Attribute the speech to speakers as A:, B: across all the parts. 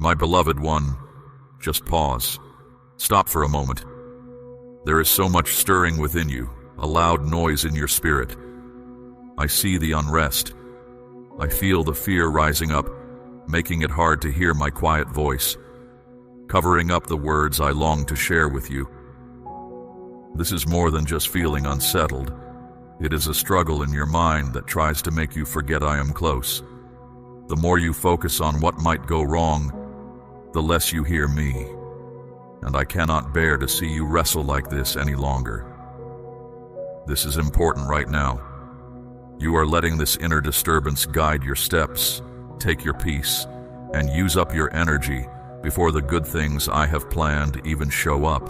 A: My beloved one, just pause. Stop for a moment. There is so much stirring within you, a loud noise in your spirit. I see the unrest. I feel the fear rising up, making it hard to hear my quiet voice, covering up the words I long to share with you. This is more than just feeling unsettled. It is a struggle in your mind that tries to make you forget I am close. The more you focus on what might go wrong, the less you hear me. And I cannot bear to see you wrestle like this any longer. This is important right now. You are letting this inner disturbance guide your steps, take your peace, and use up your energy before the good things I have planned even show up.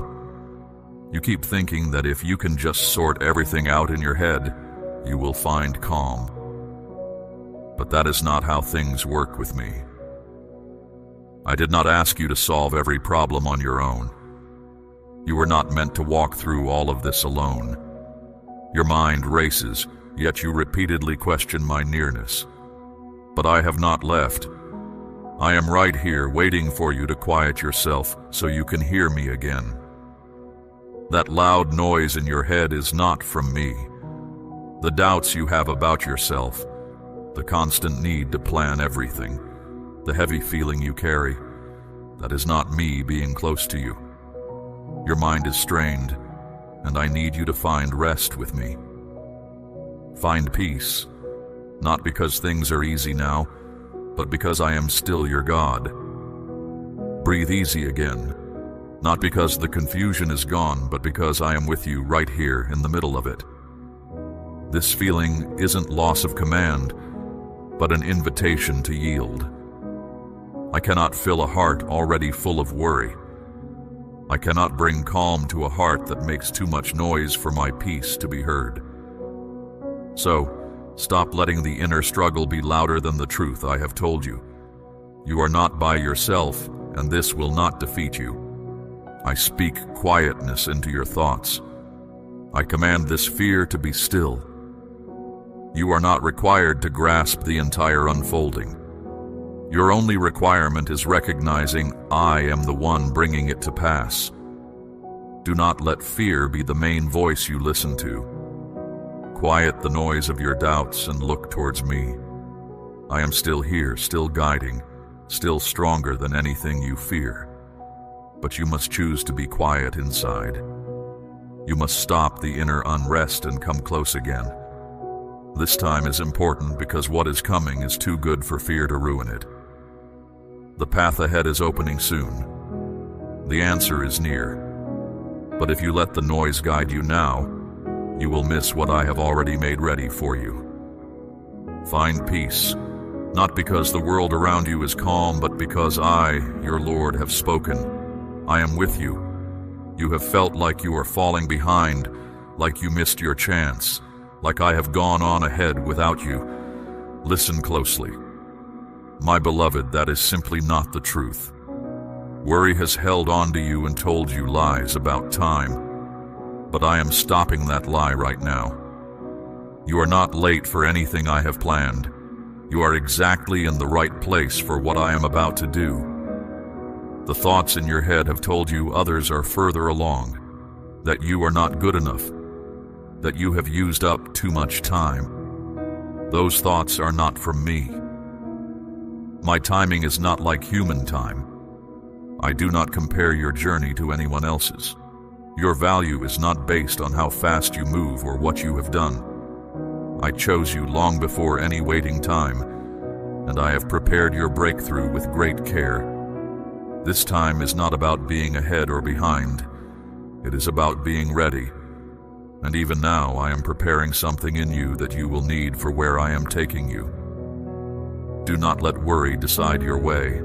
A: You keep thinking that if you can just sort everything out in your head, you will find calm. But that is not how things work with me. I did not ask you to solve every problem on your own. You were not meant to walk through all of this alone. Your mind races, yet you repeatedly question my nearness. But I have not left. I am right here waiting for you to quiet yourself so you can hear me again. That loud noise in your head is not from me. The doubts you have about yourself, the constant need to plan everything, the heavy feeling you carry, that is not me being close to you. Your mind is strained, and I need you to find rest with me. Find peace, not because things are easy now, but because I am still your God. Breathe easy again, not because the confusion is gone, but because I am with you right here in the middle of it. This feeling isn't loss of command, but an invitation to yield. I cannot fill a heart already full of worry. I cannot bring calm to a heart that makes too much noise for my peace to be heard. So, stop letting the inner struggle be louder than the truth I have told you. You are not by yourself, and this will not defeat you. I speak quietness into your thoughts. I command this fear to be still. You are not required to grasp the entire unfolding. Your only requirement is recognizing I am the one bringing it to pass. Do not let fear be the main voice you listen to. Quiet the noise of your doubts and look towards me. I am still here, still guiding, still stronger than anything you fear. But you must choose to be quiet inside. You must stop the inner unrest and come close again. This time is important because what is coming is too good for fear to ruin it. The path ahead is opening soon. The answer is near. But if you let the noise guide you now, you will miss what I have already made ready for you. Find peace, not because the world around you is calm, but because I, your Lord, have spoken. I am with you. You have felt like you are falling behind, like you missed your chance, like I have gone on ahead without you. Listen closely. My beloved, that is simply not the truth. Worry has held on to you and told you lies about time. But I am stopping that lie right now. You are not late for anything I have planned. You are exactly in the right place for what I am about to do. The thoughts in your head have told you others are further along, that you are not good enough, that you have used up too much time. Those thoughts are not from me. My timing is not like human time. I do not compare your journey to anyone else's. Your value is not based on how fast you move or what you have done. I chose you long before any waiting time, and I have prepared your breakthrough with great care. This time is not about being ahead or behind. It is about being ready. And even now I am preparing something in you that you will need for where I am taking you. Do not let worry decide your way.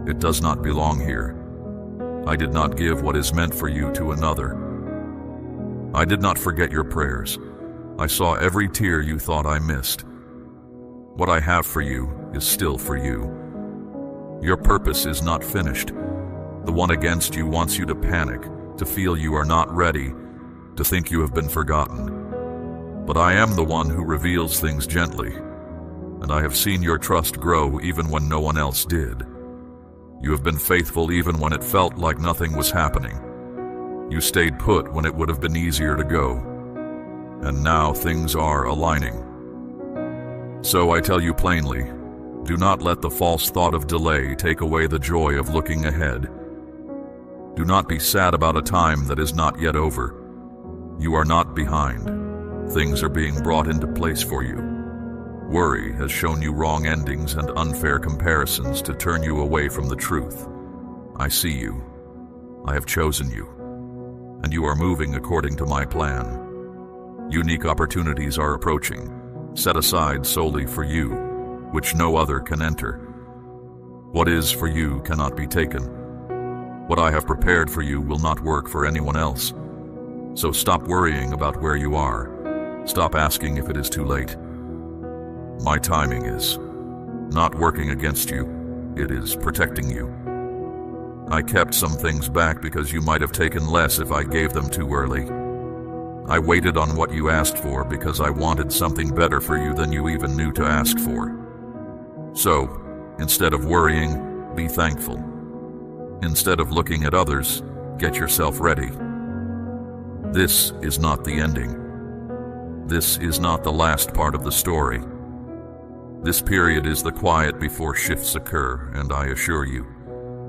A: It does not belong here. I did not give what is meant for you to another. I did not forget your prayers. I saw every tear you thought I missed. What I have for you is still for you. Your purpose is not finished. The one against you wants you to panic, to feel you are not ready, to think you have been forgotten. But I am the one who reveals things gently, and I have seen your trust grow even when no one else did. You have been faithful even when it felt like nothing was happening. You stayed put when it would have been easier to go. And now things are aligning. So I tell you plainly, do not let the false thought of delay take away the joy of looking ahead. Do not be sad about a time that is not yet over. You are not behind. Things are being brought into place for you. Worry has shown you wrong endings and unfair comparisons to turn you away from the truth. I see you. I have chosen you. And you are moving according to my plan. Unique opportunities are approaching, set aside solely for you, which no other can enter. What is for you cannot be taken. What I have prepared for you will not work for anyone else. So stop worrying about where you are. Stop asking if it is too late. My timing is not working against you. It is protecting you. I kept some things back because you might have taken less if I gave them too early. I waited on what you asked for because I wanted something better for you than you even knew to ask for. So, instead of worrying, be thankful. Instead of looking at others, get yourself ready. This is not the ending. This is not the last part of the story. This period is the quiet before shifts occur, and I assure you,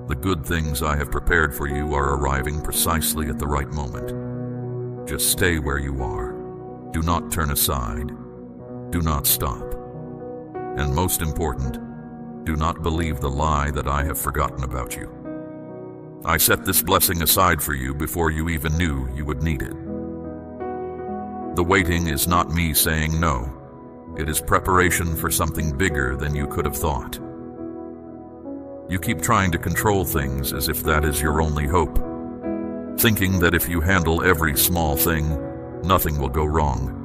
A: the good things I have prepared for you are arriving precisely at the right moment. Just stay where you are. Do not turn aside. Do not stop. And most important, do not believe the lie that I have forgotten about you. I set this blessing aside for you before you even knew you would need it. The waiting is not me saying no. It is preparation for something bigger than you could have thought. You keep trying to control things as if that is your only hope, thinking that if you handle every small thing, nothing will go wrong.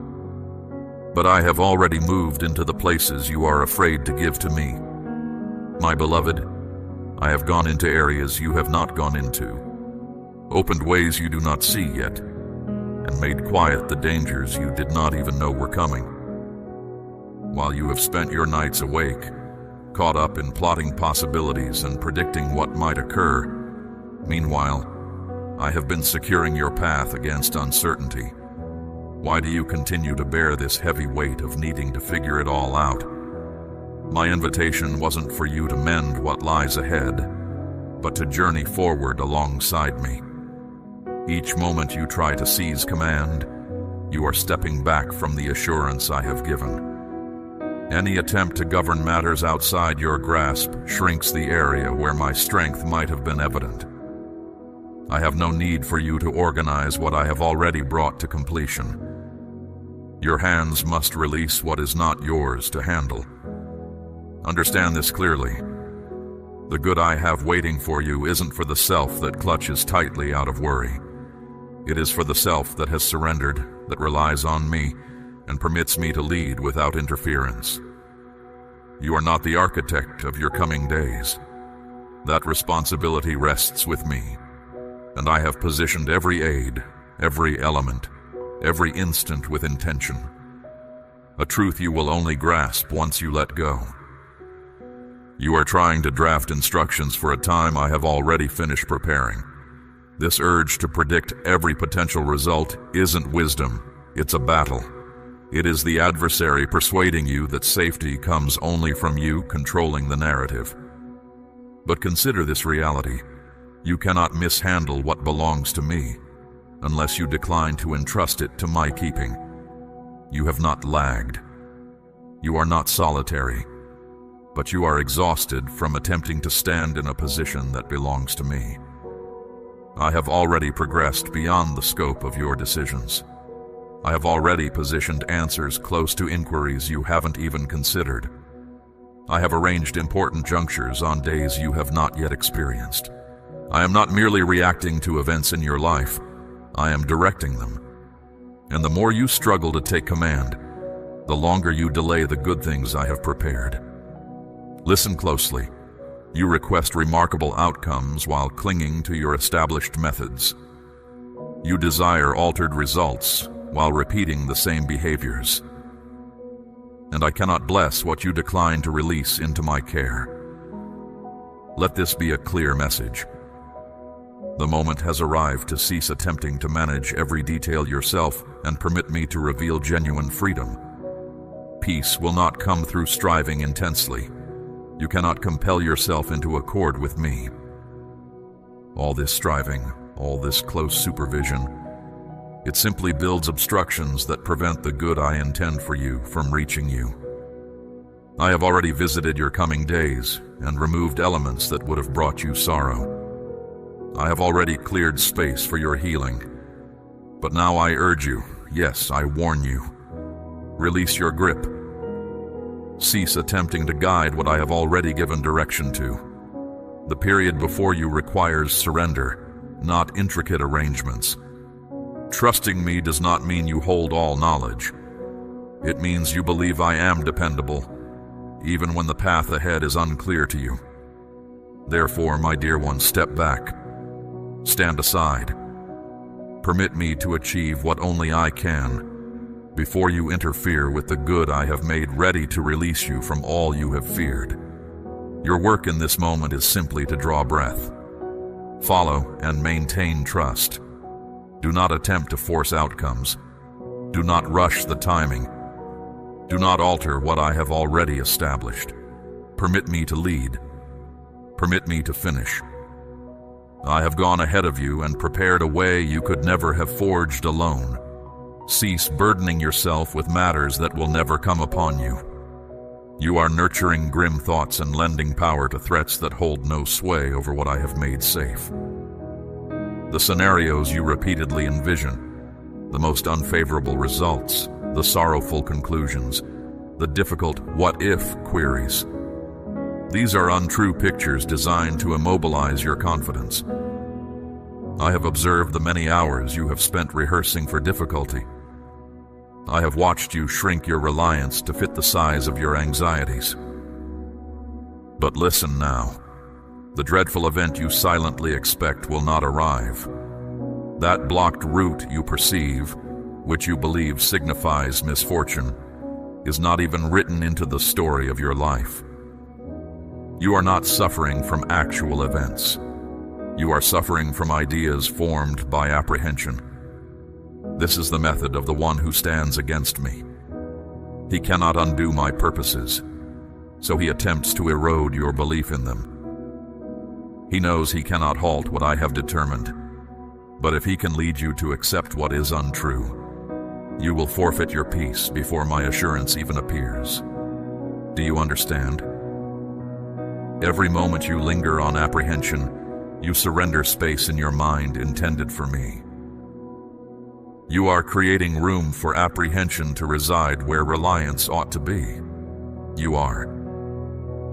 A: But I have already moved into the places you are afraid to give to me. My beloved, I have gone into areas you have not gone into, opened ways you do not see yet, and made quiet the dangers you did not even know were coming. While you have spent your nights awake, caught up in plotting possibilities and predicting what might occur, meanwhile, I have been securing your path against uncertainty. Why do you continue to bear this heavy weight of needing to figure it all out? My invitation wasn't for you to mend what lies ahead, but to journey forward alongside me. Each moment you try to seize command, you are stepping back from the assurance I have given. Any attempt to govern matters outside your grasp shrinks the area where my strength might have been evident. I have no need for you to organize what I have already brought to completion. Your hands must release what is not yours to handle. Understand this clearly. The good I have waiting for you isn't for the self that clutches tightly out of worry. It is for the self that has surrendered, that relies on me, and permits me to lead without interference. You are not the architect of your coming days. That responsibility rests with me, and I have positioned every aid, every element, every instant with intention. A truth you will only grasp once you let go. You are trying to draft instructions for a time I have already finished preparing. This urge to predict every potential result isn't wisdom, it's a battle. It is the adversary persuading you that safety comes only from you controlling the narrative. But consider this reality. You cannot mishandle what belongs to me unless you decline to entrust it to my keeping. You have not lagged. You are not solitary, but you are exhausted from attempting to stand in a position that belongs to me. I have already progressed beyond the scope of your decisions. I have already positioned answers close to inquiries you haven't even considered. I have arranged important junctures on days you have not yet experienced. I am not merely reacting to events in your life, I am directing them. And the more you struggle to take command, the longer you delay the good things I have prepared. Listen closely. You request remarkable outcomes while clinging to your established methods. You desire altered results while repeating the same behaviors. And I cannot bless what you decline to release into my care. Let this be a clear message. The moment has arrived to cease attempting to manage every detail yourself and permit me to reveal genuine freedom. Peace will not come through striving intensely. You cannot compel yourself into accord with me. All this striving, all this close supervision, it simply builds obstructions that prevent the good I intend for you from reaching you. I have already visited your coming days and removed elements that would have brought you sorrow. I have already cleared space for your healing. But now I urge you, yes, I warn you, release your grip. Cease attempting to guide what I have already given direction to. The period before you requires surrender, not intricate arrangements. Trusting me does not mean you hold all knowledge. It means you believe I am dependable, even when the path ahead is unclear to you. Therefore, my dear one, step back. Stand aside. Permit me to achieve what only I can, before you interfere with the good I have made ready to release you from all you have feared. Your work in this moment is simply to draw breath. Follow and maintain trust. Do not attempt to force outcomes. Do not rush the timing. Do not alter what I have already established. Permit me to lead. Permit me to finish. I have gone ahead of you and prepared a way you could never have forged alone. Cease burdening yourself with matters that will never come upon you. You are nurturing grim thoughts and lending power to threats that hold no sway over what I have made safe. The scenarios you repeatedly envision, the most unfavorable results, the sorrowful conclusions, the difficult what-if queries. These are untrue pictures designed to immobilize your confidence. I have observed the many hours you have spent rehearsing for difficulty. I have watched you shrink your reliance to fit the size of your anxieties. But listen now. The dreadful event you silently expect will not arrive. That blocked route you perceive, which you believe signifies misfortune, is not even written into the story of your life. You are not suffering from actual events. You are suffering from ideas formed by apprehension. This is the method of the one who stands against me. He cannot undo my purposes, so he attempts to erode your belief in them. He knows he cannot halt what I have determined, but if he can lead you to accept what is untrue, you will forfeit your peace before my assurance even appears. Do you understand? Every moment you linger on apprehension, you surrender space in your mind intended for me. You are creating room for apprehension to reside where reliance ought to be. You are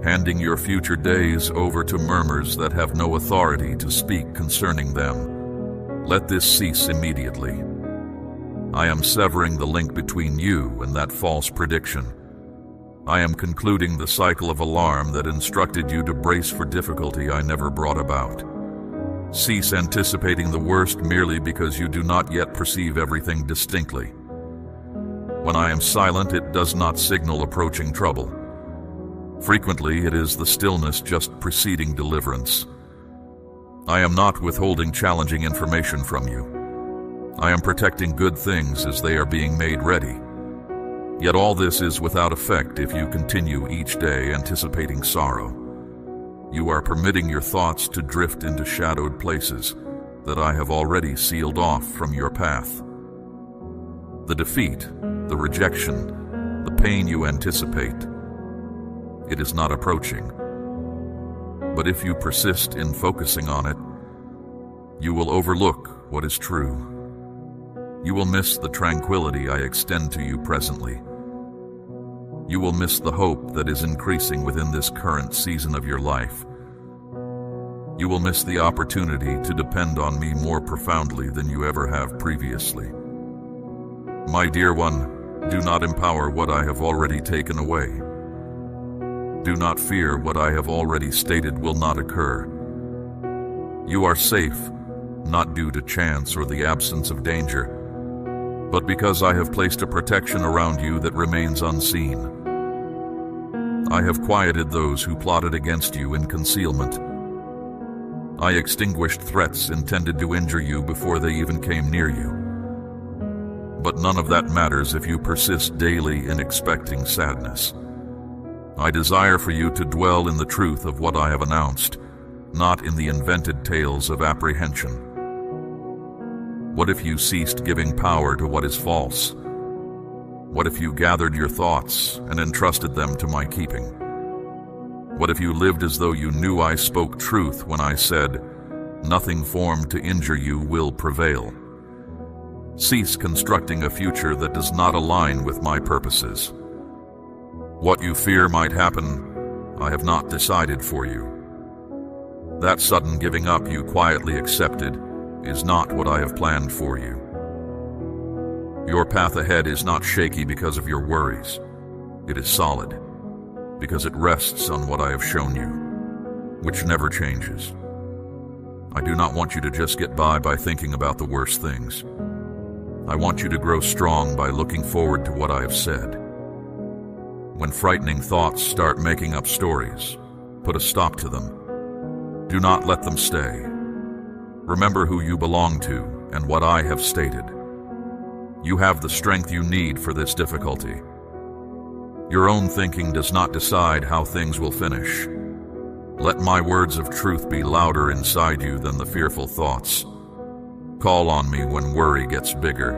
A: handing your future days over to murmurs that have no authority to speak concerning them. Let this cease immediately. I am severing the link between you and that false prediction. I am concluding the cycle of alarm that instructed you to brace for difficulty I never brought about. Cease anticipating the worst merely because you do not yet perceive everything distinctly. When I am silent, it does not signal approaching trouble. Frequently, it is the stillness just preceding deliverance. I am not withholding challenging information from you. I am protecting good things as they are being made ready. Yet all this is without effect if you continue each day anticipating sorrow. You are permitting your thoughts to drift into shadowed places that I have already sealed off from your path. The defeat, the rejection, the pain you anticipate, it is not approaching. But if you persist in focusing on it, you will overlook what is true. You will miss the tranquility I extend to you presently. You will miss the hope that is increasing within this current season of your life. You will miss the opportunity to depend on me more profoundly than you ever have previously. My dear one, do not empower what I have already taken away. Do not fear what I have already stated will not occur. You are safe, not due to chance or the absence of danger, but because I have placed a protection around you that remains unseen. I have quieted those who plotted against you in concealment, I extinguished threats intended to injure you before they even came near you. But none of that matters if you persist daily in expecting sadness. I desire for you to dwell in the truth of what I have announced, not in the invented tales of apprehension. What if you ceased giving power to what is false? What if you gathered your thoughts and entrusted them to my keeping? What if you lived as though you knew I spoke truth when I said, "Nothing formed to injure you will prevail"? Cease constructing a future that does not align with my purposes. What you fear might happen, I have not decided for you. That sudden giving up you quietly accepted is not what I have planned for you. Your path ahead is not shaky because of your worries. It is solid, because it rests on what I have shown you, which never changes. I do not want you to just get by thinking about the worst things. I want you to grow strong by looking forward to what I have said. When frightening thoughts start making up stories, put a stop to them. Do not let them stay. Remember who you belong to and what I have stated. You have the strength you need for this difficulty. Your own thinking does not decide how things will finish. Let my words of truth be louder inside you than the fearful thoughts. Call on me when worry gets bigger.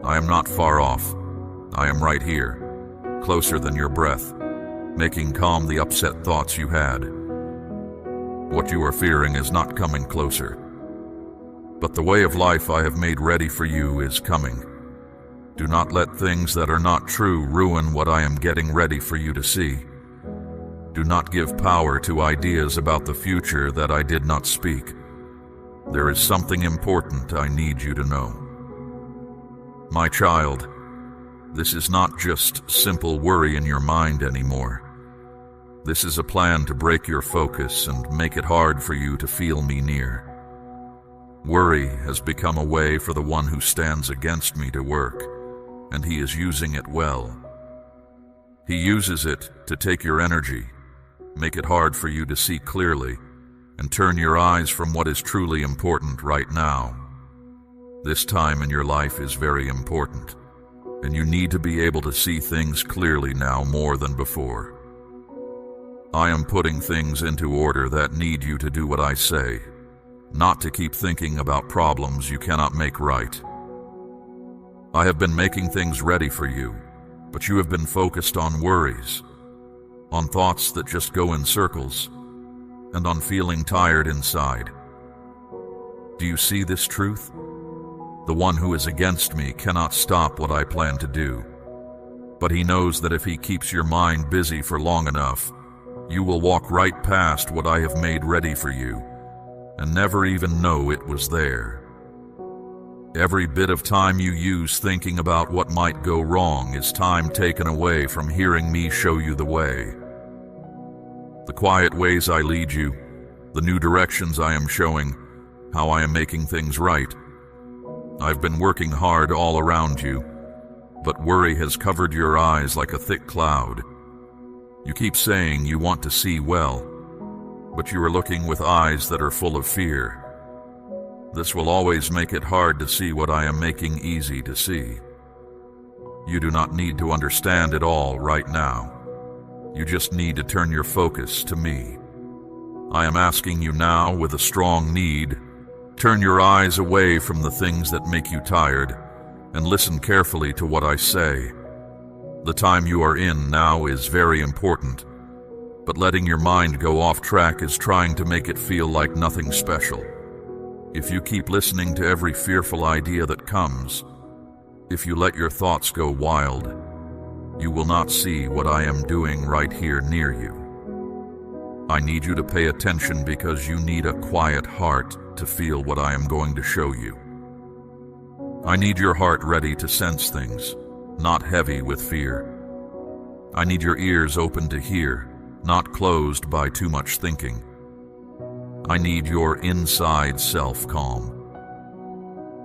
A: I am not far off. I am right here, closer than your breath, making calm the upset thoughts you had. What you are fearing is not coming closer, but the way of life I have made ready for you is coming. Do not let things that are not true ruin what I am getting ready for you to see. Do not give power to ideas about the future that I did not speak. There is something important I need you to know. My child, this is not just simple worry in your mind anymore. This is a plan to break your focus and make it hard for you to feel me near. Worry has become a way for the one who stands against me to work, and he is using it well. He uses it to take your energy, make it hard for you to see clearly, and turn your eyes from what is truly important right now. This time in your life is very important, and you need to be able to see things clearly now more than before. I am putting things into order that need you to do what I say, not to keep thinking about problems you cannot make right. I have been making things ready for you, but you have been focused on worries, on thoughts that just go in circles, and on feeling tired inside. Do you see this truth? The one who is against me cannot stop what I plan to do, but he knows that if he keeps your mind busy for long enough, you will walk right past what I have made ready for you, and never even know it was there. Every bit of time you use thinking about what might go wrong is time taken away from hearing me show you the way. The quiet ways I lead you, the new directions I am showing, how I am making things right. I've been working hard all around you, but worry has covered your eyes like a thick cloud. You keep saying you want to see well, but you are looking with eyes that are full of fear. This will always make it hard to see what I am making easy to see. You do not need to understand it all right now. You just need to turn your focus to me. I am asking you now with a strong need, turn your eyes away from the things that make you tired and listen carefully to what I say. The time you are in now is very important, but letting your mind go off track is trying to make it feel like nothing special. If you keep listening to every fearful idea that comes, if you let your thoughts go wild, you will not see what I am doing right here near you. I need you to pay attention because you need a quiet heart to feel what I am going to show you. I need your heart ready to sense things, not heavy with fear. I need your ears open to hear, not closed by too much thinking. I need your inside self calm.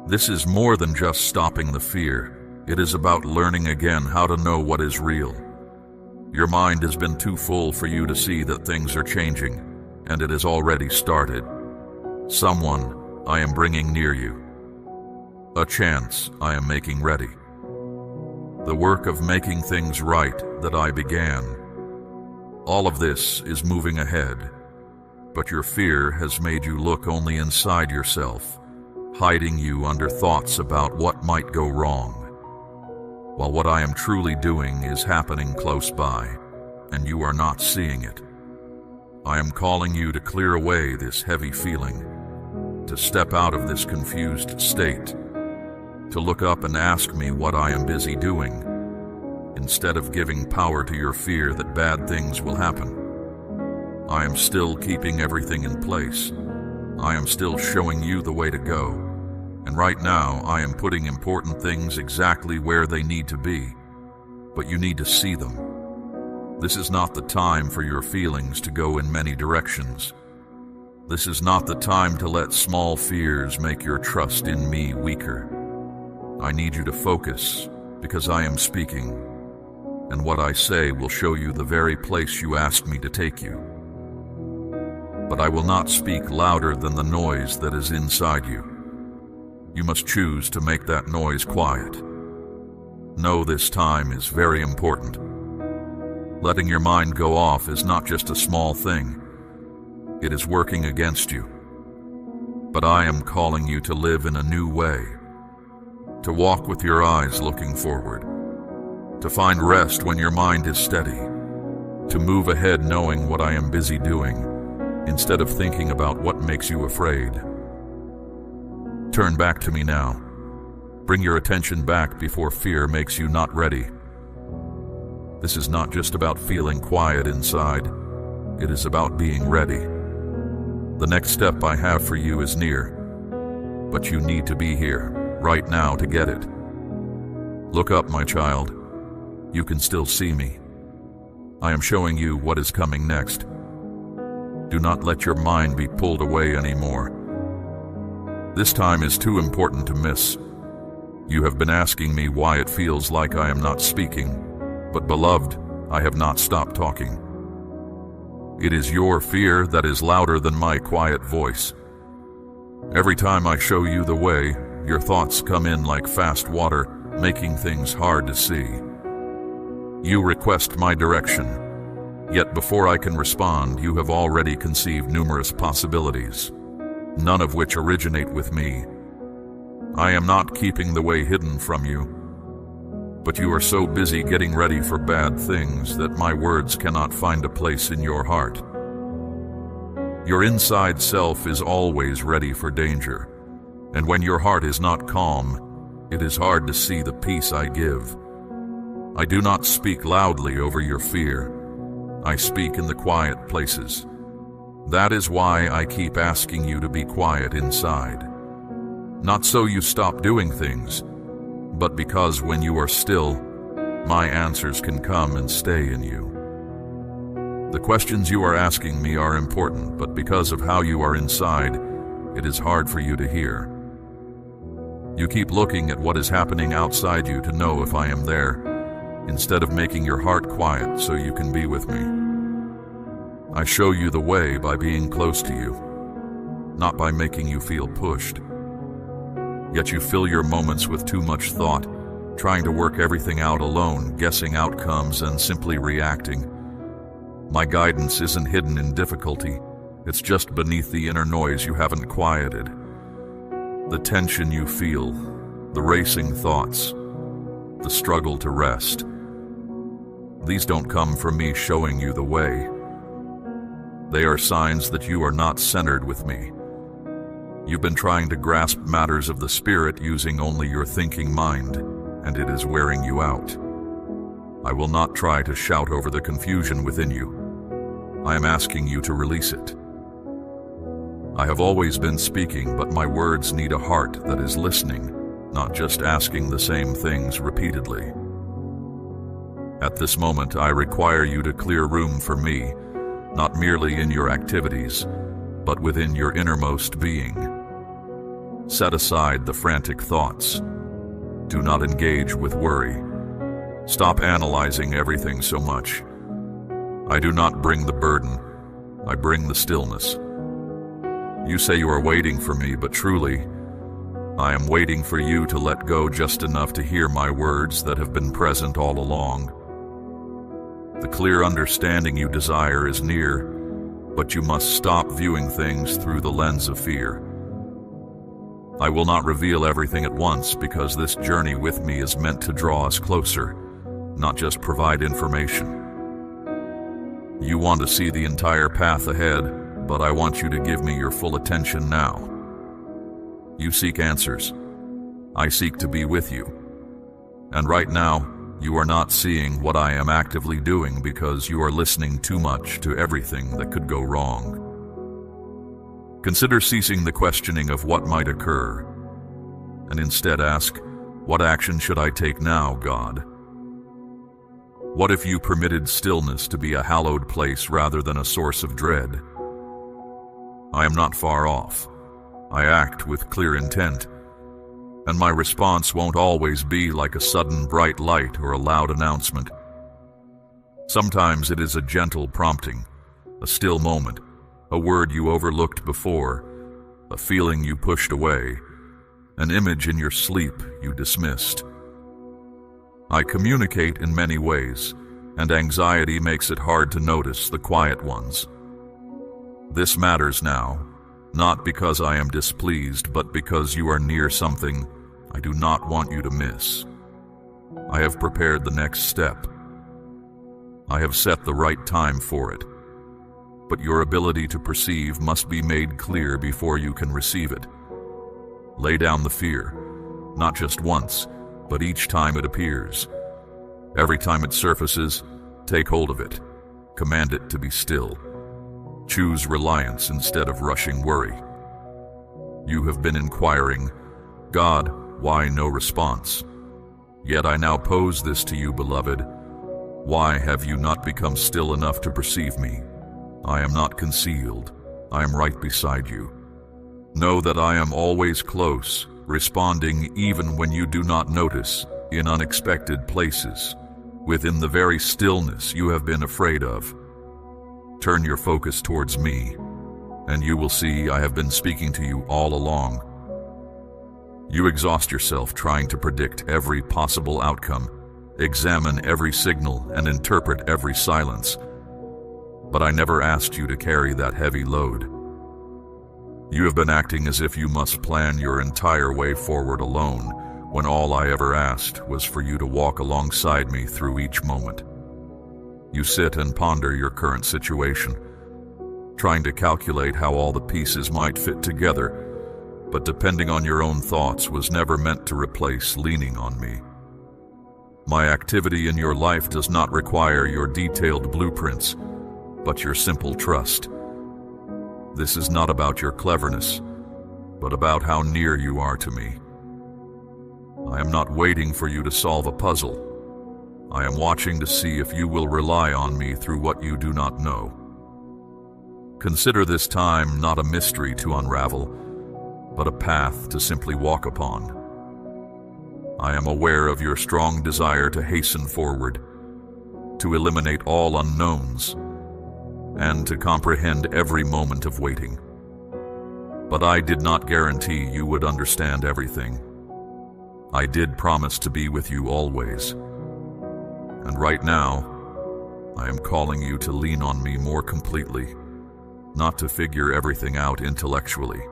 A: This is more than just stopping the fear. It is about learning again how to know what is real. Your mind has been too full for you to see that things are changing, and it has already started. someone I am bringing near you, a chance I am making ready, the work of making things right that I began. All of this is moving ahead, but your fear has made you look only inside yourself, hiding you under thoughts about what might go wrong, while what I am truly doing is happening close by, and you are not seeing it. I am calling you to clear away this heavy feeling, to step out of this confused state, to look up and ask me what I am busy doing, instead of giving power to your fear that bad things will happen. I am still keeping everything in place. I am still showing you the way to go. And right now, I am putting important things exactly where they need to be. But you need to see them. This is not the time for your feelings to go in many directions. This is not the time to let small fears make your trust in me weaker. I need you to focus, because I am speaking, and what I say will show you the very place you asked me to take you. But I will not speak louder than the noise that is inside you. You must choose to make that noise quiet. Know this time is very important. Letting your mind go off is not just a small thing. It is working against you. But I am calling you to live in a new way, to walk with your eyes looking forward, to find rest when your mind is steady, to move ahead knowing what I am busy doing, instead of thinking about what makes you afraid. Turn back to me now. Bring your attention back before fear makes you not ready. This is not just about feeling quiet inside. It is about being ready. The next step I have for you is near, but you need to be here, right now, to get it. Look up, my child. You can still see me. I am showing you what is coming next. Do not let your mind be pulled away anymore. This time is too important to miss. You have been asking me why it feels like I am not speaking, but beloved, I have not stopped talking. It is your fear that is louder than my quiet voice. Every time I show you the way, your thoughts come in like fast water, making things hard to see. You request my direction. Yet before I can respond, you have already conceived numerous possibilities, none of which originate with me. I am not keeping the way hidden from you, but you are so busy getting ready for bad things that my words cannot find a place in your heart. Your inside self is always ready for danger, and when your heart is not calm, it is hard to see the peace I give. I do not speak loudly over your fear. I speak in the quiet places. That is why I keep asking you to be quiet inside. Not so you stop doing things, but because when you are still, my answers can come and stay in you. The questions you are asking me are important, but because of how you are inside, it is hard for you to hear. You keep looking at what is happening outside you to know if I am there, instead of making your heart quiet so you can be with me. I show you the way by being close to you, not by making you feel pushed. Yet you fill your moments with too much thought, trying to work everything out alone, guessing outcomes and simply reacting. My guidance isn't hidden in difficulty. It's just beneath the inner noise you haven't quieted. The tension you feel, the racing thoughts, the struggle to rest. These don't come from me showing you the way. They are signs that you are not centered with me. You've been trying to grasp matters of the spirit using only your thinking mind, and it is wearing you out. I will not try to shout over the confusion within you. I am asking you to release it. I have always been speaking, but my words need a heart that is listening, not just asking the same things repeatedly. At this moment, I require you to clear room for me, not merely in your activities, but within your innermost being. Set aside the frantic thoughts. Do not engage with worry. Stop analyzing everything so much. I do not bring the burden. I bring the stillness. You say you are waiting for me, but truly, I am waiting for you to let go just enough to hear my words that have been present all along. The clear understanding you desire is near, but you must stop viewing things through the lens of fear. I will not reveal everything at once because this journey with me is meant to draw us closer, not just provide information. You want to see the entire path ahead, but I want you to give me your full attention now. You seek answers. I seek to be with you. And right now, you are not seeing what I am actively doing because you are listening too much to everything that could go wrong. Consider ceasing the questioning of what might occur, and instead ask, what action should I take now, God? What if you permitted stillness to be a hallowed place rather than a source of dread? I am not far off. I act with clear intent, and my response won't always be like a sudden bright light or a loud announcement. Sometimes it is a gentle prompting, a still moment, a word you overlooked before, a feeling you pushed away, an image in your sleep you dismissed. I communicate in many ways, and anxiety makes it hard to notice the quiet ones. This matters now, not because I am displeased, but because you are near something I do not want you to miss. I have prepared the next step. I have set the right time for it. But your ability to perceive must be made clear before you can receive it. Lay down the fear, not just once, but each time it appears. Every time it surfaces, take hold of it. Command it to be still. Choose reliance instead of rushing worry. You have been inquiring, God, why no response? Yet I now pose this to you, beloved. Why have you not become still enough to perceive me? I am not concealed. I am right beside you. Know that I am always close, responding even when you do not notice, in unexpected places, within the very stillness you have been afraid of. Turn your focus towards me, and you will see I have been speaking to you all along. You exhaust yourself trying to predict every possible outcome, examine every signal, and interpret every silence. But I never asked you to carry that heavy load. You have been acting as if you must plan your entire way forward alone, when all I ever asked was for you to walk alongside me through each moment. You sit and ponder your current situation, trying to calculate how all the pieces might fit together, but depending on your own thoughts was never meant to replace leaning on me. My activity in your life does not require your detailed blueprints, but your simple trust. This is not about your cleverness, but about how near you are to me. I am not waiting for you to solve a puzzle. I am watching to see if you will rely on me through what you do not know. Consider this time not a mystery to unravel, but a path to simply walk upon. I am aware of your strong desire to hasten forward, to eliminate all unknowns, and to comprehend every moment of waiting. But I did not guarantee you would understand everything. I did promise to be with you always. And right now, I am calling you to lean on me more completely, not to figure everything out intellectually.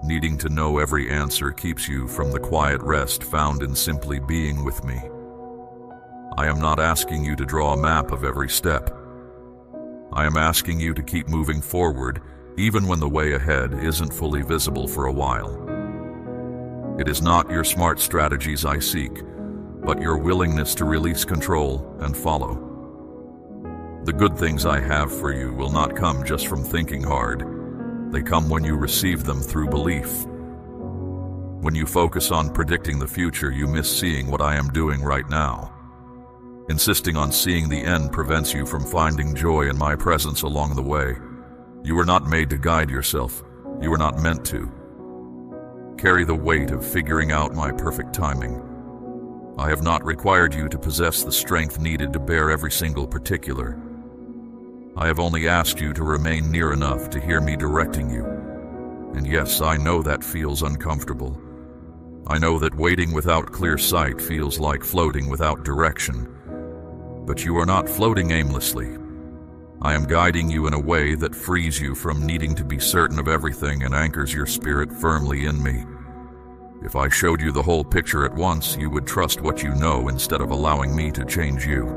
A: Needing to know every answer keeps you from the quiet rest found in simply being with me. I am not asking you to draw a map of every step. I am asking you to keep moving forward, even when the way ahead isn't fully visible for a while. It is not your smart strategies I seek, but your willingness to release control and follow. The good things I have for you will not come just from thinking hard. They come when you receive them through belief. When you focus on predicting the future, you miss seeing what I am doing right now. Insisting on seeing the end prevents you from finding joy in my presence along the way. You were not made to guide yourself. You were not meant to carry the weight of figuring out my perfect timing. I have not required you to possess the strength needed to bear every single particular. I have only asked you to remain near enough to hear me directing you, And yes, I know that feels uncomfortable. I know that waiting without clear sight feels like floating without direction. But you are not floating aimlessly. I am guiding you in a way that frees you from needing to be certain of everything and anchors your spirit firmly in me. If I showed you the whole picture at once, you would trust what you know instead of allowing me to change you.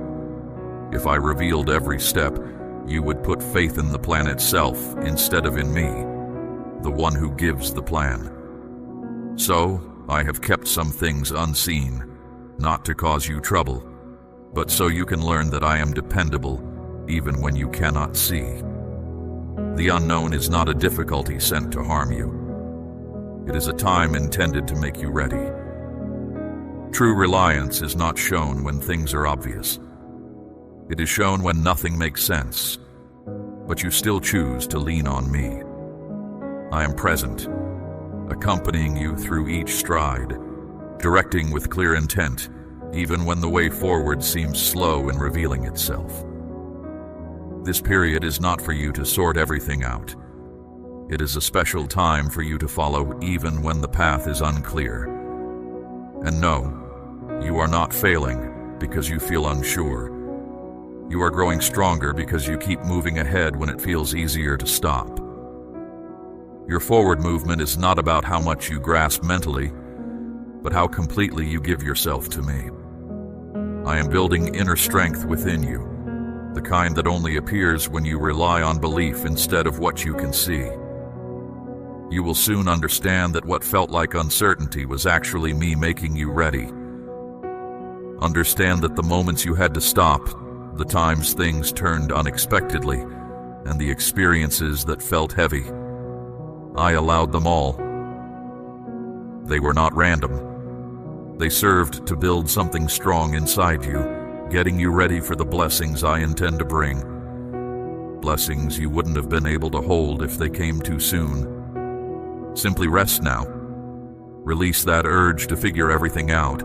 A: If I revealed every step, you would put faith in the plan itself instead of in me, the one who gives the plan. So, I have kept some things unseen, not to cause you trouble, but so you can learn that I am dependable even when you cannot see. The unknown is not a difficulty sent to harm you. It is a time intended to make you ready. True reliance is not shown when things are obvious. It is shown when nothing makes sense, but you still choose to lean on me. I am present, accompanying you through each stride, directing with clear intent, even when the way forward seems slow in revealing itself. This period is not for you to sort everything out. It is a special time for you to follow even when the path is unclear. And no, you are not failing because you feel unsure. You are growing stronger because you keep moving ahead when it feels easier to stop. Your forward movement is not about how much you grasp mentally, but how completely you give yourself to me. I am building inner strength within you, the kind that only appears when you rely on belief instead of what you can see. You will soon understand that what felt like uncertainty was actually me making you ready. Understand that the moments you had to stop, the times things turned unexpectedly, and the experiences that felt heavy, I allowed them all. They were not random. They served to build something strong inside you, getting you ready for the blessings I intend to bring. Blessings you wouldn't have been able to hold if they came too soon. Simply rest now. Release that urge to figure everything out.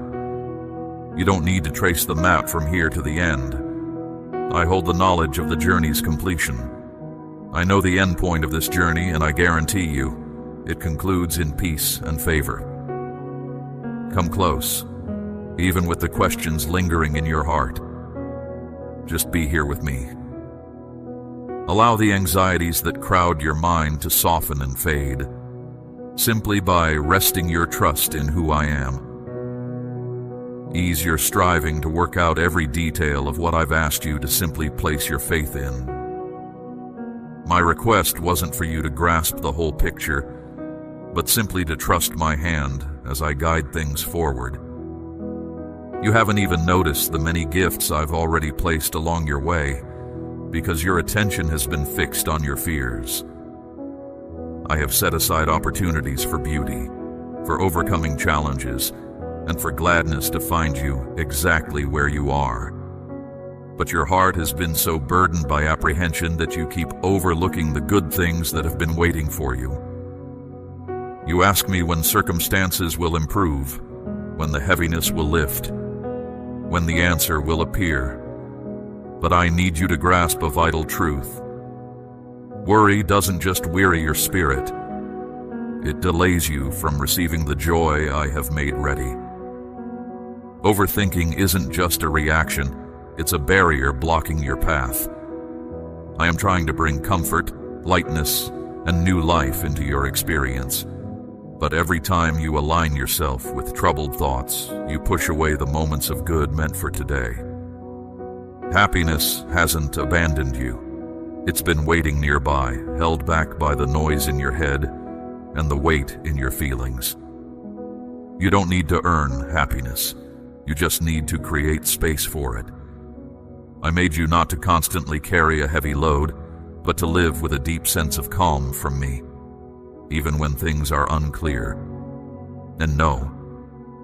A: You don't need to trace the map from here to the end. I hold the knowledge of the journey's completion. I know the end point of this journey, and I guarantee you, it concludes in peace and favor. Come close, even with the questions lingering in your heart. Just be here with me. Allow the anxieties that crowd your mind to soften and fade, simply by resting your trust in who I am. Ease your striving to work out every detail of what I've asked you to simply place your faith in. My request wasn't for you to grasp the whole picture, but simply to trust my hand as I guide things forward. You haven't even noticed the many gifts I've already placed along your way, because your attention has been fixed on your fears. I have set aside opportunities for beauty, for overcoming challenges, and for gladness to find you exactly where you are. But your heart has been so burdened by apprehension that you keep overlooking the good things that have been waiting for you. You ask me when circumstances will improve, when the heaviness will lift, when the answer will appear. But I need you to grasp a vital truth. Worry doesn't just weary your spirit. It delays you from receiving the joy I have made ready. Overthinking isn't just a reaction. It's a barrier blocking your path. I am trying to bring comfort, lightness, and new life into your experience. But every time you align yourself with troubled thoughts, you push away the moments of good meant for today. Happiness hasn't abandoned you. It's been waiting nearby, held back by the noise in your head and the weight in your feelings. You don't need to earn happiness. You just need to create space for it. I made you not to constantly carry a heavy load, but to live with a deep sense of calm from me, even when things are unclear. And no,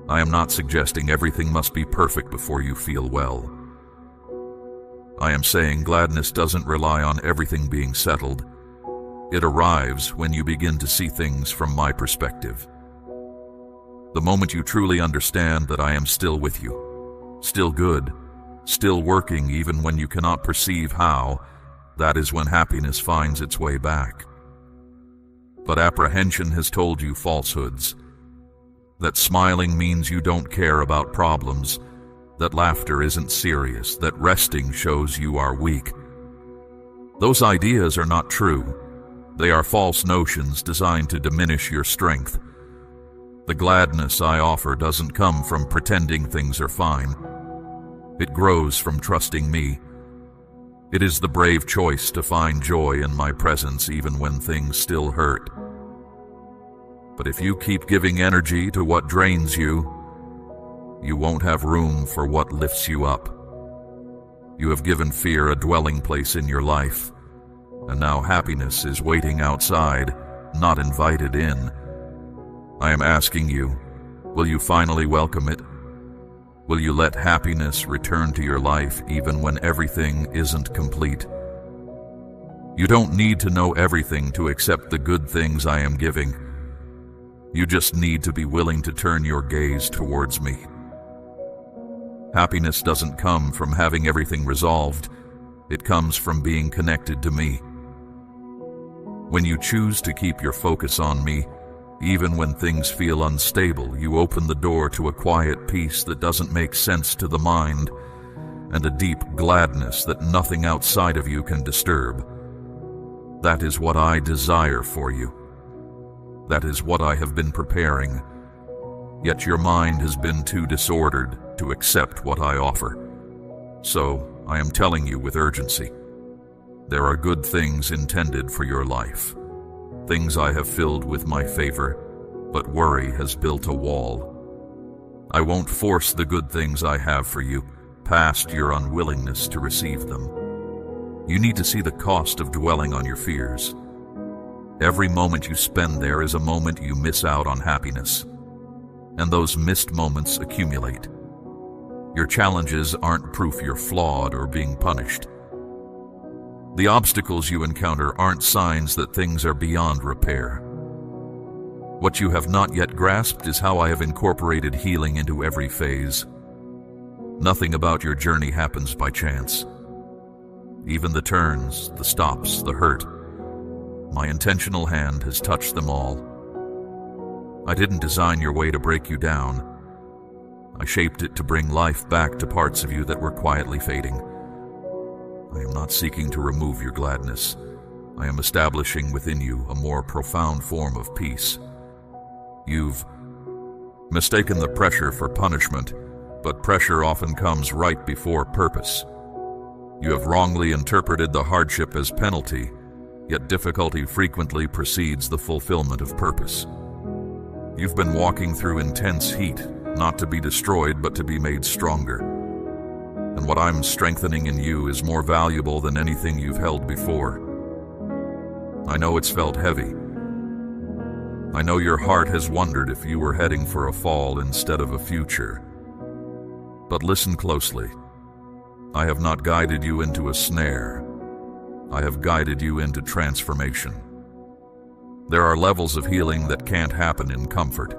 A: I am not suggesting everything must be perfect before you feel well. I am saying gladness doesn't rely on everything being settled. It arrives when you begin to see things from my perspective. The moment you truly understand that I am still with you, still good, still working even when you cannot perceive how, that is when happiness finds its way back. But apprehension has told you falsehoods. That smiling means you don't care about problems, that laughter isn't serious, that resting shows you are weak. Those ideas are not true. They are false notions designed to diminish your strength. The gladness I offer doesn't come from pretending things are fine. It grows from trusting me. It is the brave choice to find joy in my presence even when things still hurt. But if you keep giving energy to what drains you, you won't have room for what lifts you up. You have given fear a dwelling place in your life, and now happiness is waiting outside, not invited in. I am asking you, will you finally welcome it? Will you let happiness return to your life even when everything isn't complete? You don't need to know everything to accept the good things I am giving. You just need to be willing to turn your gaze towards me. Happiness doesn't come from having everything resolved. It comes from being connected to me. When you choose to keep your focus on me, even when things feel unstable, you open the door to a quiet peace that doesn't make sense to the mind, and a deep gladness that nothing outside of you can disturb. That is what I desire for you. That is what I have been preparing. Yet your mind has been too disordered to accept what I offer. So I am telling you with urgency. There are good things intended for your life. Things I have filled with my favor, but worry has built a wall. I won't force the good things I have for you past your unwillingness to receive them. You need to see the cost of dwelling on your fears. Every moment you spend there is a moment you miss out on happiness, and those missed moments accumulate. Your challenges aren't proof you're flawed or being punished. The obstacles you encounter aren't signs that things are beyond repair. What you have not yet grasped is how I have incorporated healing into every phase. Nothing about your journey happens by chance. Even the turns, the stops, the hurt, my intentional hand has touched them all. I didn't design your way to break you down. I shaped it to bring life back to parts of you that were quietly fading. I am not seeking to remove your gladness. I am establishing within you a more profound form of peace. You've mistaken the pressure for punishment, but pressure often comes right before purpose. You have wrongly interpreted the hardship as penalty, yet difficulty frequently precedes the fulfillment of purpose. You've been walking through intense heat, not to be destroyed, but to be made stronger. And what I'm strengthening in you is more valuable than anything you've held before. I know it's felt heavy. I know your heart has wondered if you were heading for a fall instead of a future. But listen closely. I have not guided you into a snare. I have guided you into transformation. There are levels of healing that can't happen in comfort,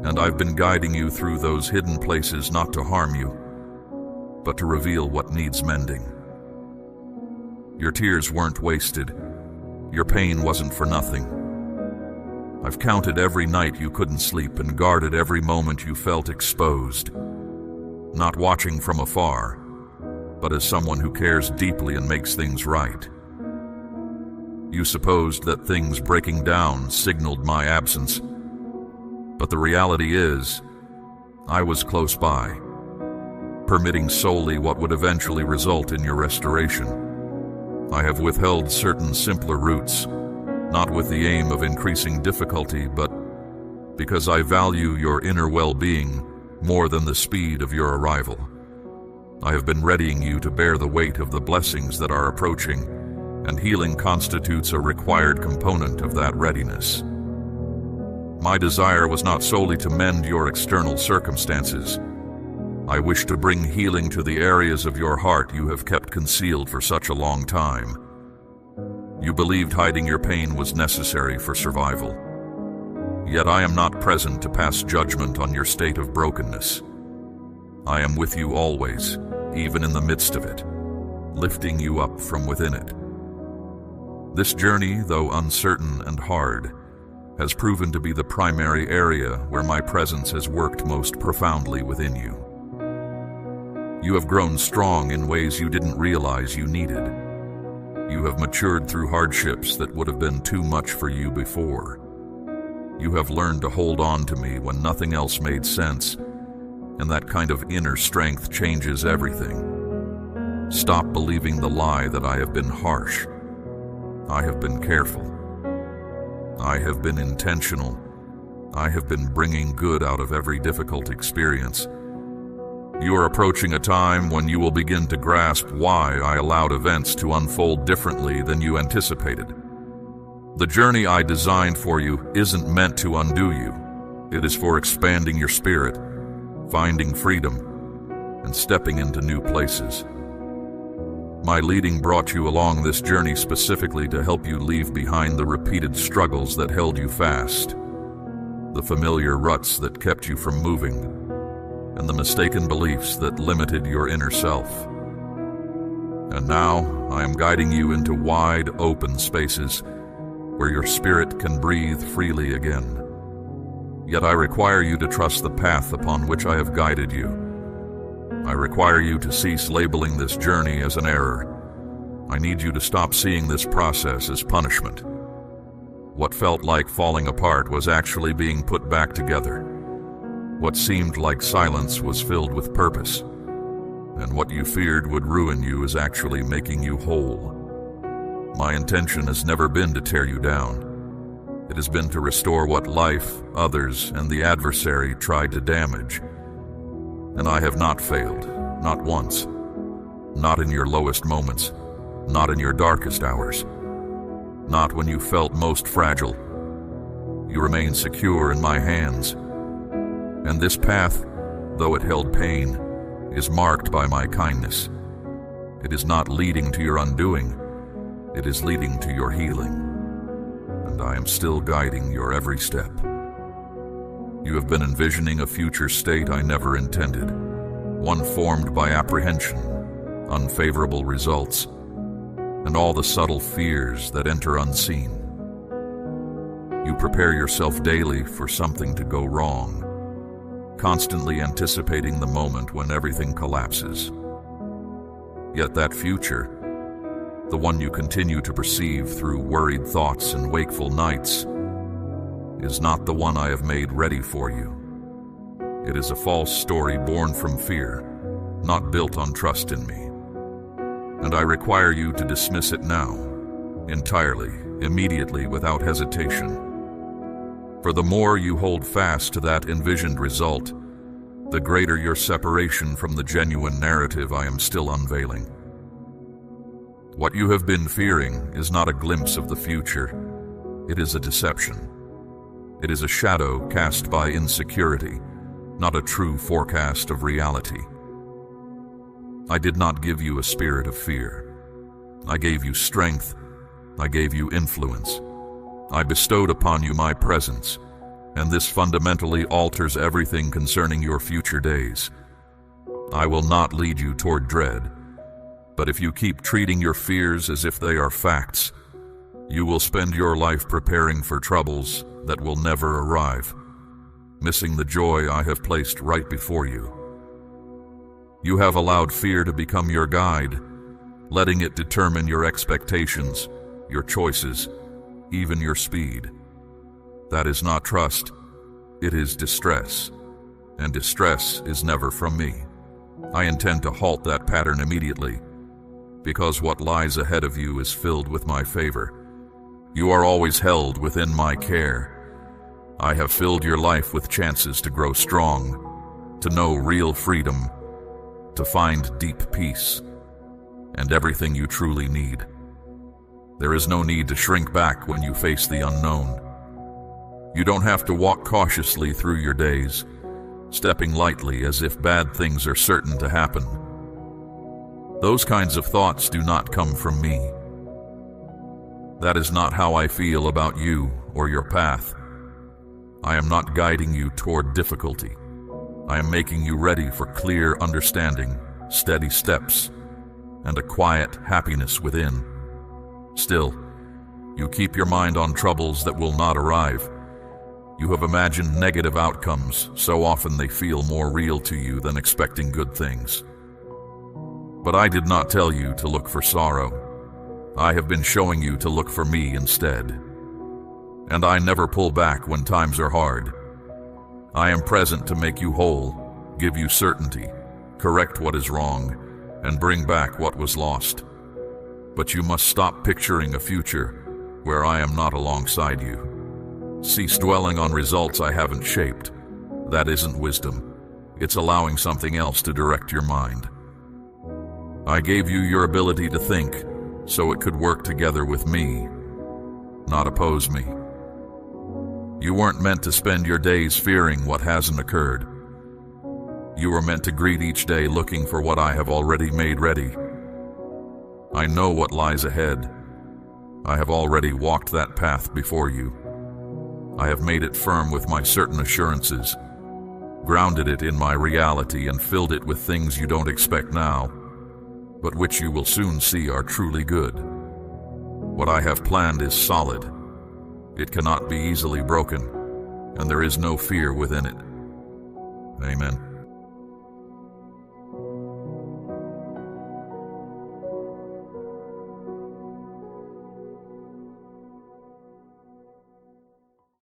A: and I've been guiding you through those hidden places not to harm you, but to reveal what needs mending. Your tears weren't wasted. Your pain wasn't for nothing. I've counted every night you couldn't sleep and guarded every moment you felt exposed, not watching from afar, but as someone who cares deeply and makes things right. You supposed that things breaking down signaled my absence, but the reality is, I was close by, permitting solely what would eventually result in your restoration. I have withheld certain simpler routes, not with the aim of increasing difficulty, but because I value your inner well-being more than the speed of your arrival. I have been readying you to bear the weight of the blessings that are approaching, and healing constitutes a required component of that readiness. My desire was not solely to mend your external circumstances. I wish to bring healing to the areas of your heart you have kept concealed for such a long time. You believed hiding your pain was necessary for survival. Yet I am not present to pass judgment on your state of brokenness. I am with you always, even in the midst of it, lifting you up from within it. This journey, though uncertain and hard, has proven to be the primary area where my presence has worked most profoundly within you. You have grown strong in ways you didn't realize you needed. You have matured through hardships that would have been too much for you before. You have learned to hold on to me when nothing else made sense, and that kind of inner strength changes everything. Stop believing the lie that I have been harsh. I have been careful. I have been intentional. I have been bringing good out of every difficult experience. You are approaching a time when you will begin to grasp why I allowed events to unfold differently than you anticipated. The journey I designed for you isn't meant to undo you. It is for expanding your spirit, finding freedom, and stepping into new places. My leading brought you along this journey specifically to help you leave behind the repeated struggles that held you fast, the familiar ruts that kept you from moving, and the mistaken beliefs that limited your inner self. And now I am guiding you into wide open spaces where your spirit can breathe freely again. Yet I require you to trust the path upon which I have guided you. I require you to cease labeling this journey as an error. I need you to stop seeing this process as punishment. What felt like falling apart was actually being put back together. What seemed like silence was filled with purpose. And what you feared would ruin you is actually making you whole. My intention has never been to tear you down. It has been to restore what life, others, and the adversary tried to damage. And I have not failed, not once. Not in your lowest moments, not in your darkest hours. Not when you felt most fragile. You remain secure in my hands. And this path, though it held pain, is marked by my kindness. It is not leading to your undoing. It is leading to your healing. And I am still guiding your every step. You have been envisioning a future state I never intended, one formed by apprehension, unfavorable results, and all the subtle fears that enter unseen. You prepare yourself daily for something to go wrong, constantly anticipating the moment when everything collapses. Yet that future, the one you continue to perceive through worried thoughts and wakeful nights, is not the one I have made ready for you. It is a false story born from fear, not built on trust in me. And I require you to dismiss it now, entirely, immediately, without hesitation. For the more you hold fast to that envisioned result, the greater your separation from the genuine narrative I am still unveiling. What you have been fearing is not a glimpse of the future. It is a deception. It is a shadow cast by insecurity, not a true forecast of reality. I did not give you a spirit of fear. I gave you strength. I gave you influence. I bestowed upon you my presence, and this fundamentally alters everything concerning your future days. I will not lead you toward dread, but if you keep treating your fears as if they are facts, you will spend your life preparing for troubles that will never arrive, missing the joy I have placed right before you. You have allowed fear to become your guide, letting it determine your expectations, your choices, even your speed. That is not trust, it is distress, and distress is never from me. I intend to halt that pattern immediately, because what lies ahead of you is filled with my favor. You are always held within my care. I have filled your life with chances to grow strong, to know real freedom, to find deep peace, and everything you truly need. There is no need to shrink back when you face the unknown. You don't have to walk cautiously through your days, stepping lightly as if bad things are certain to happen. Those kinds of thoughts do not come from me. That is not how I feel about you or your path. I am not guiding you toward difficulty. I am making you ready for clear understanding, steady steps, and a quiet happiness within. Still, You keep your mind on troubles that will not arrive. You have imagined negative outcomes, so often they feel more real to you than expecting good things. But I did not tell you to look for sorrow. I have been showing you to look for me instead. And I never pull back when times are hard. I am present to make you whole, give you certainty, correct what is wrong, and bring back what was lost. But you must stop picturing a future where I am not alongside you. Cease dwelling on results I haven't shaped. That isn't wisdom. It's allowing something else to direct your mind. I gave you your ability to think, so it could work together with me, not oppose me. You weren't meant to spend your days fearing what hasn't occurred. You were meant to greet each day looking for what I have already made ready. I know what lies ahead. I have already walked that path before you. I have made it firm with my certain assurances, grounded it in my reality, and filled it with things you don't expect now, but which you will soon see are truly good. What I have planned is solid. It cannot be easily broken, and there is no fear within it. Amen.